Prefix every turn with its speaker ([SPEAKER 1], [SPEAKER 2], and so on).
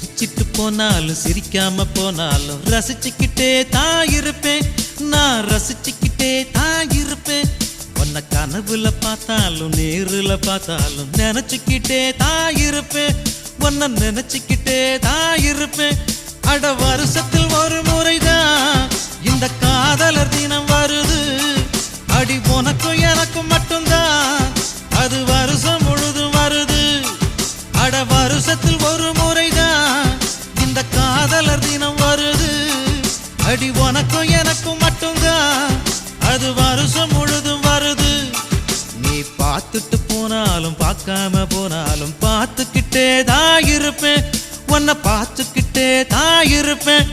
[SPEAKER 1] சிரிச்சிட்டு போனாலும் சிரிக்காம போனாலும் ரசிச்சுக்கிட்டே தான் இருப்பேன். நான் ரசிச்சுக்கிட்டே தான் இருப்பேன். உன்னை கனவுல பார்த்தாலும் நேருல பார்த்தாலும் நினைச்சுக்கிட்டே தான் இருப்பேன். உன்னை நினைச்சுக்கிட்டே தான் இருப்பேன். அட வருஷத்தில் ஒரு முறைதான் இந்த காதலர் தினம் வருது. அடி உனக்கும் எனக்கும் மட்டும்தான் அது வருஷம் முழுதும் வருது. அட வருஷத்தில் ஒரு முறைதான் இந்த காதலர் தினம் வருது. அடி உனக்கும் எனக்கும் மட்டும்தான் அது வருஷம் முழுதும் வருது. நீ பார்த்துட்டு போனாலும் பார்க்காம போனாலும் பார்த்துக்கிட்டே தான் இருப்பேன். உன்னை பார்த்துக்கிட்டே தான் இருப்பேன்.